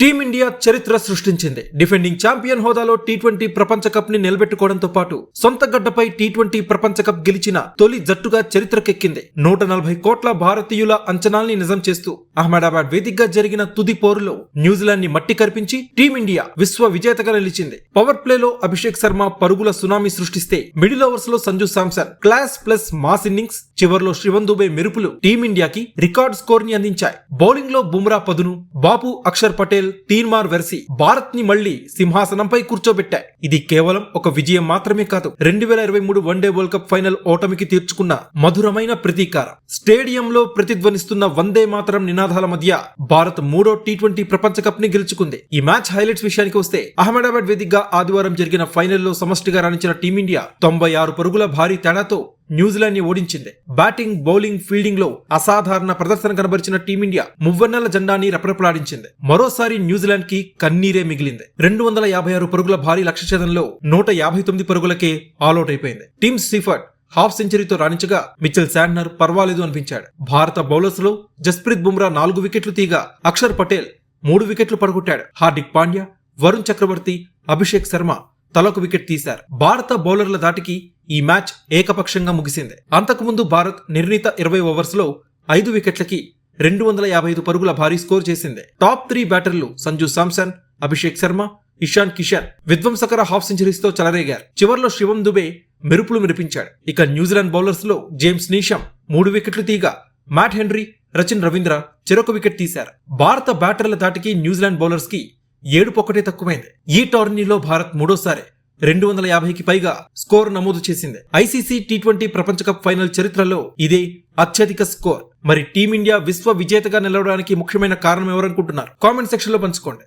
Team India చరిత్ర సృష్టించింది. Defending champion హోదాలో టీ20 ప్రపంచ కప్ ని నిలబెట్టుకోవడంతో పాటు సొంత గడ్డపై టీ20 ప్రపంచ కప్ గెలిచిన తొలి జట్టుగా చరిత్రకెక్కింది. 140 కోట్ల భారతీయుల అంచనాల్ని నిజం చేస్తూ అహ్మదాబాద్ వేదికగా జరిగిన తుది పోరులో న్యూజిలాండ్ ని మట్టి కరిపించి టీమిండియా విశ్వ విజేతగా నిలిచింది. పవర్ ప్లేలో అభిషేక్ శర్మ పరుగుల సునామీ సృష్టిస్తే మిడిల్ ఓవర్స్ లో Sanju Samson class plus mass innings, చివర్లో శివన్ దుబే మెరుపులు టీమిండియాకి రికార్డ్ స్కోర్ ని అందించాయి. బౌలింగ్ లో బుమ్రా పదును, బాపు అక్షర్ పటేల్, తీన్మార్ వెర్సి భారత్ ని మళ్లీ సింహాసనంపై కూర్చోబెట్టాయి. ఇది కేవలం ఒక విజయం మాత్రమే కాదు, 2023 వన్డే వరల్డ్ కప్ ఫైనల్ ఓటమికి తీర్చుకున్న మధురమైన ప్రతీకారం. స్టేడియంలో ప్రతిధ్వనిస్తున్న వందే మాతరం నినాదాల మధ్య భారత్ 3వ టీ20 ప్రపంచ కప్ ని గెలుచుకుంది. ఈ మ్యాచ్ హైలైట్స్ విషయానికి వస్తే అహ్మదాబాద్ వేదికగా ఆదివారం జరిగిన ఫైనల్లో సమష్టిగా రాణించిన టీమిండియా 96 పరుగుల భారీ తేడాతో న్యూజిలాండ్ ని ఓడించింది. బ్యాటింగ్, బౌలింగ్, ఫీల్డింగ్ లో అసాధారణ ప్రదర్శన కనబరిచిన టీమిండియా మువ్వన్నెల జెండాని రెపరెపలాడించింది. మరోసారి న్యూజిలాండ్ కి కన్నీరే మిగిలింది. 256 పరుగుల భారీ లక్ష్య ఛేదనలో 159 పరుగులకే ఆల్అౌట్ అయిపోయింది. టిమ్ సీఫర్డ్ హాఫ్ సెంచరీతో రాణించగా మిచెల్ శాంట్నర్ పర్వాలేదు అనిపించాడు. భారత బౌలర్స్ లో జస్ప్రీత్ బుమ్రా 4 వికెట్లు తీగా అక్షర్ పటేల్ 3 వికెట్లు పడగొట్టాడు. హార్దిక్ పాండ్యా, వరుణ్ చక్రవర్తి, అభిషేక్ శర్మ తలొక వికెట్ తీశారు. భారత బౌలర్ల దాటికి ఈ మ్యాచ్ ఏకపక్షంగా ముగిసింది. అంతకుముందు భారత్ నిర్ణీత 20 ఓవర్స్ లో 5 వికెట్లకి 255 పరుగుల భారీ స్కోర్ చేసింది. టాప్ 3 బ్యాటర్లు సంజు శాంసన్, అభిషేక్ శర్మ, ఇషాన్ కిషన్ విధ్వంసకర హాఫ్ సెంచరీస్ తో చెలరేగారు. చివర్లో శివన్ దుబే మెరుపులు మెరిపించాడు. ఇక న్యూజిలాండ్ బౌలర్స్ లో జేమ్స్ నీషమ్ 3 వికెట్లు తీగా మ్యాట్ హెన్రీ, రచిన్ రవీంద్ర చెరొక వికెట్ తీశారు. భారత బ్యాటర్ల దాటికి న్యూజిలాండ్ బౌలర్స్ కి 7 తక్కువైంది. ఈ టోర్నీలో భారత్ మూడోసారి 250కి పైగా స్కోర్ నమోదు చేసింది. ఐసీసీ టీ20 ప్రపంచ కప్ ఫైనల్ చరిత్రలో ఇదే అత్యధిక స్కోర్. మరి టీమిండియా విశ్వ విజేతగా నిలవడానికి ముఖ్యమైన కారణం ఎవరనుకుంటున్నారు? కామెంట్ సెక్షన్ లో పంచుకోండి.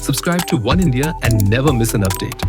Subscribe to One India and never miss an update.